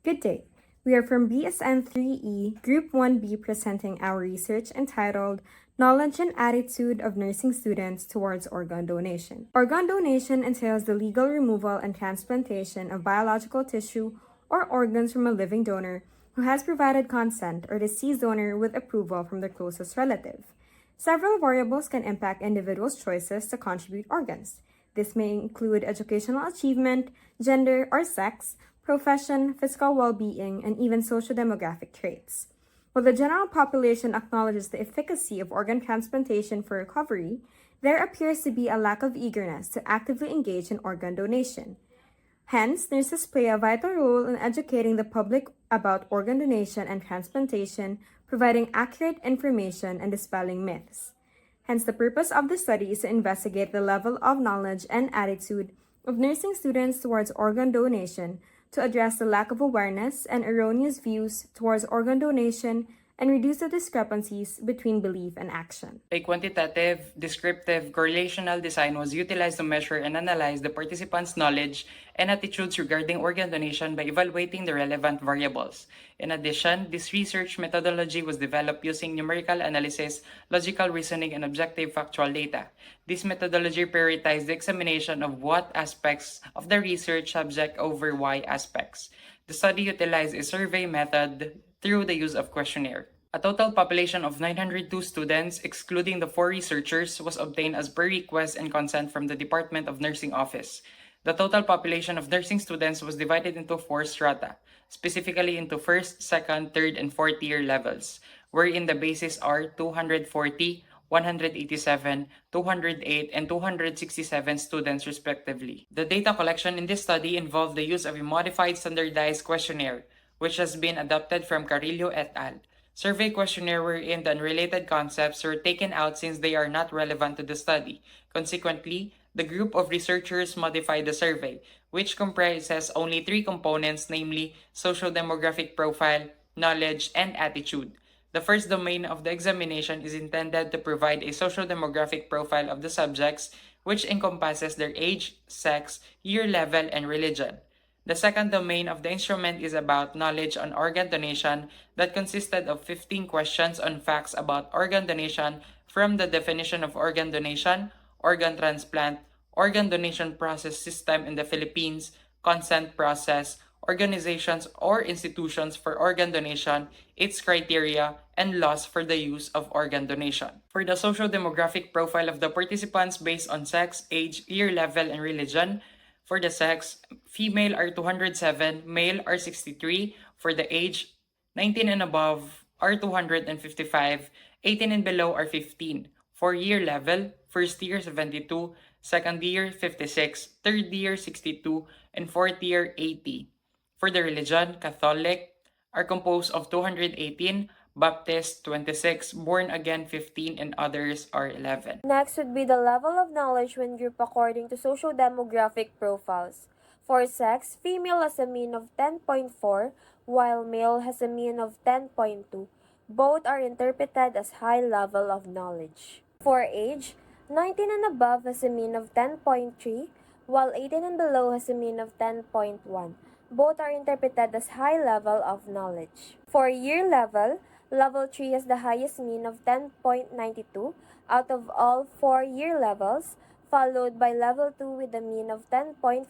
Good day. We are from BSN 3E, Group 1B, presenting our research entitled Knowledge and Attitude of Nursing Students Towards Organ Donation. Organ donation entails the legal removal and transplantation of biological tissue or organs from a living donor who has provided consent or deceased donor with approval from their closest relative. Several variables can impact individuals' choices to contribute organs. This may include educational achievement, gender or sex, profession, physical well-being, and even socio-demographic traits. While the general population acknowledges the efficacy of organ transplantation for recovery, there appears to be a lack of eagerness to actively engage in organ donation. Hence, nurses play a vital role in educating the public about organ donation and transplantation, providing accurate information and dispelling myths. Hence, the purpose of the study is to investigate the level of knowledge and attitude of nursing students towards organ donation, to address the lack of awareness and erroneous views towards organ donation and reduce the discrepancies between belief and action. A quantitative, descriptive, correlational design was utilized to measure and analyze the participants' knowledge and attitudes regarding organ donation by evaluating the relevant variables. In addition, this research methodology was developed using numerical analysis, logical reasoning, and objective factual data. This methodology prioritized the examination of what aspects of the research subject over Y aspects. The study utilized a survey method through the use of questionnaire. A total population of 902 students, excluding the 4 researchers, was obtained as per request and consent from the Department of Nursing Office. The total population of nursing students was divided into 4 strata, specifically into first, second, third, and fourth year levels, wherein the bases are 240, 187, 208, and 267 students respectively. The data collection in this study involved the use of a modified standardized questionnaire, which has been adopted from Carrillo et al. Survey questionnaire wherein the unrelated concepts were taken out since they are not relevant to the study. Consequently, the group of researchers modified the survey, which comprises only 3 components, namely socio-demographic profile, knowledge, and attitude. The first domain of the examination is intended to provide a socio-demographic profile of the subjects, which encompasses their age, sex, year level, and religion. The second domain of the instrument is about knowledge on organ donation that consisted of 15 questions on facts about organ donation from the definition of organ donation, organ transplant, organ donation process system in the Philippines, consent process, organizations or institutions for organ donation, its criteria, and laws for the use of organ donation. For the socio-demographic profile of the participants based on sex, age, year level, and religion, for the sex, female are 207, male are 63. For the age, 19 and above are 255, 18 and below are 15. For year level, first year 72, second year 56, third year 62, and fourth year 80. For the religion, Catholic are composed of 218, Baptist 26, Born Again 15, and others are 11. Next would be the level of knowledge when grouped according to socio-demographic profiles. For sex, female has a mean of 10.4, while male has a mean of 10.2. Both are interpreted as high level of knowledge. For age, 19 and above has a mean of 10.3, while 18 and below has a mean of 10.1. Both are interpreted as high level of knowledge. For year level, Level 3 has the highest mean of 10.92 out of all 4 year levels, followed by Level 2 with a mean of 10.57,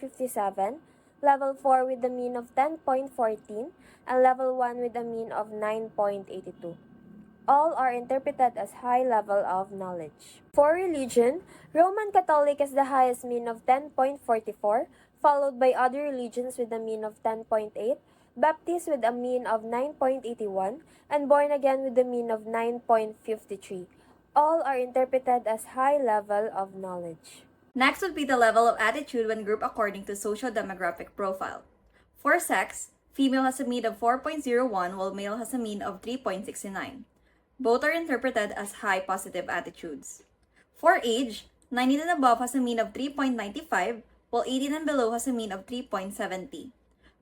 Level 4 with a mean of 10.14, and Level 1 with a mean of 9.82. All are interpreted as high level of knowledge. For religion, Roman Catholic has the highest mean of 10.44, followed by other religions with a mean of 10.8, Baptist with a mean of 9.81, and Born Again with a mean of 9.53. All are interpreted as high level of knowledge. Next would be the level of attitude when grouped according to socio-demographic profile. For sex, female has a mean of 4.01 while male has a mean of 3.69. Both are interpreted as high positive attitudes. For age, 19 and above has a mean of 3.95 while 18 and below has a mean of 3.70.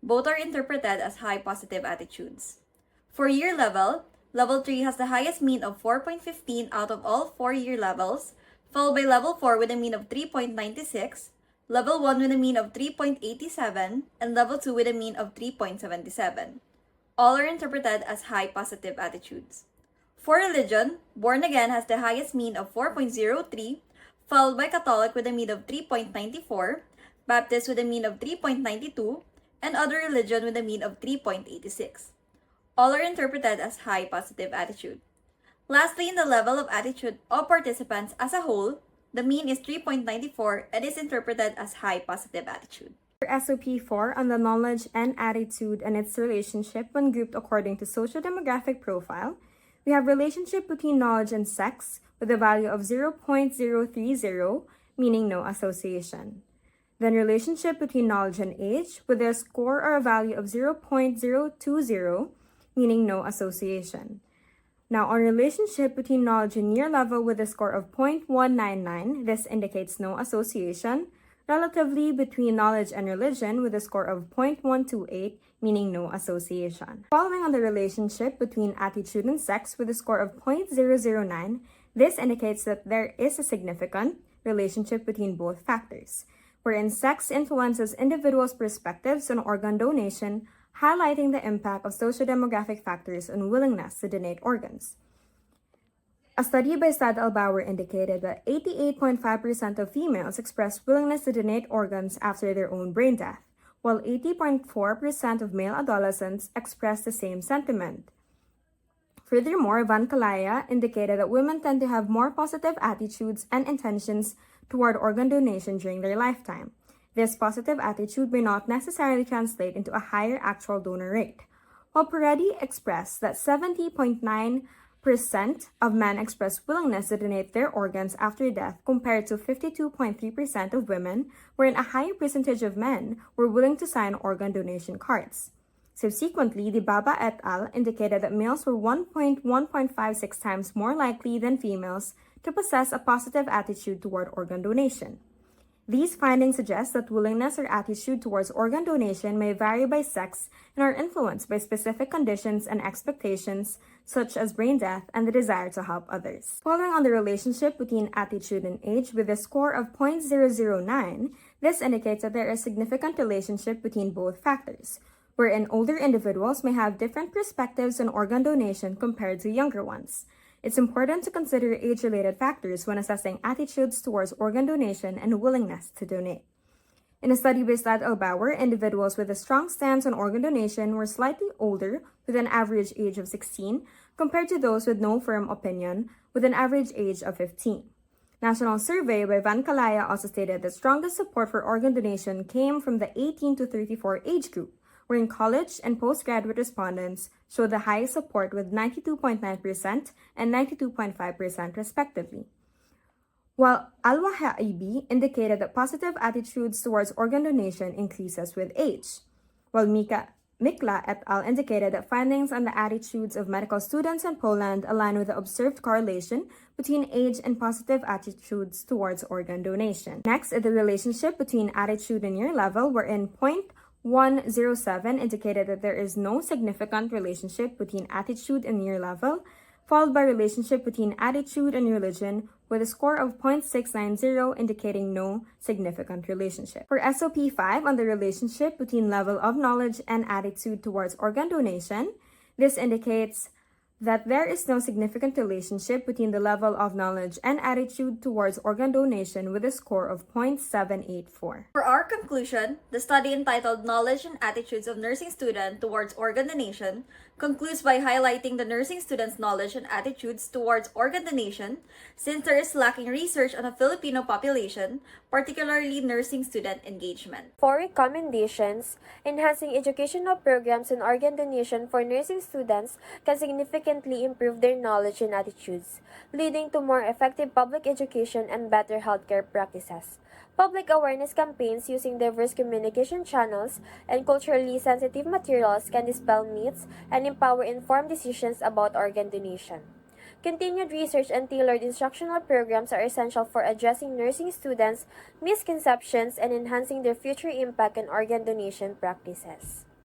Both are interpreted as high positive attitudes. For year level, Level 3 has the highest mean of 4.15 out of all 4 year levels, followed by Level 4 with a mean of 3.96, Level 1 with a mean of 3.87, and Level 2 with a mean of 3.77. All are interpreted as high positive attitudes. For religion, Born Again has the highest mean of 4.03, followed by Catholic with a mean of 3.94, Baptist with a mean of 3.92, and Other Religion with a mean of 3.86. All are interpreted as high positive attitude. Lastly, in the level of attitude of participants as a whole, the mean is 3.94 and is interpreted as high positive attitude. For SOP 4 on the knowledge and attitude and its relationship when grouped according to social demographic profile, we have relationship between knowledge and sex with a value of 0.030, meaning no association. Then relationship between knowledge and age with a score or a value of 0.020, meaning no association. Now, on relationship between knowledge and year level with a score of 0.199, this indicates no association. Relatively between knowledge and religion with a score of 0.128, meaning no association. Following on the relationship between attitude and sex with a score of 0.009, this indicates that there is a significant relationship between both factors, wherein sex influences individuals' perspectives on organ donation, highlighting the impact of socio-demographic factors on willingness to donate organs. A study by Stadl-Bauer indicated that 88.5% of females expressed willingness to donate organs after their own brain death, while 80.4% of male adolescents expressed the same sentiment. Furthermore, Van Kalaya indicated that women tend to have more positive attitudes and intentions toward organ donation during their lifetime. This positive attitude may not necessarily translate into a higher actual donor rate. While Peretti expressed that 70.9% of men expressed willingness to donate their organs after death compared to 52.3% of women, wherein a higher percentage of men were willing to sign organ donation cards. Subsequently, Dibaba et al. Indicated that males were 1.56 times more likely than females to possess a positive attitude toward organ donation. These findings suggest that willingness or attitude towards organ donation may vary by sex and are influenced by specific conditions and expectations, such as brain death and the desire to help others. Following on the relationship between attitude and age with a score of 0.009, this indicates that there is a significant relationship between both factors, wherein older individuals may have different perspectives on organ donation compared to younger ones. It's important to consider age-related factors when assessing attitudes towards organ donation and willingness to donate. In a study by Stadl-Bauer, individuals with a strong stance on organ donation were slightly older, with an average age of 16, compared to those with no firm opinion, with an average age of 15. National survey by Van Kalaya also stated that strongest support for organ donation came from the 18 to 34 age group, wherein college and postgraduate respondents showed the highest support with 92.9% and 92.5% respectively. While Al-Wahaibi indicated that positive attitudes towards organ donation increases with age, while Mikla et al. Indicated that findings on the attitudes of medical students in Poland align with the observed correlation between age and positive attitudes towards organ donation. Next is the relationship between attitude and year level, wherein 0.107 indicated that there is no significant relationship between attitude and year level, followed by relationship between attitude and religion with a score of 0.690 indicating no significant relationship. For SOP 5 on the relationship between level of knowledge and attitude towards organ donation, this indicates that there is no significant relationship between the level of knowledge and attitude towards organ donation with a score of 0.784. For our conclusion, the study entitled Knowledge and Attitudes of Nursing Student Towards Organ Donation concludes by highlighting the nursing students' knowledge and attitudes towards organ donation, since there is lacking research on a Filipino population, particularly nursing student engagement. For recommendations, enhancing educational programs on organ donation for nursing students can significantly improve their knowledge and attitudes, leading to more effective public education and better healthcare practices. Public awareness campaigns using diverse communication channels and culturally sensitive materials can dispel myths and empower informed decisions about organ donation. Continued research and tailored instructional programs are essential for addressing nursing students' misconceptions and enhancing their future impact on organ donation practices.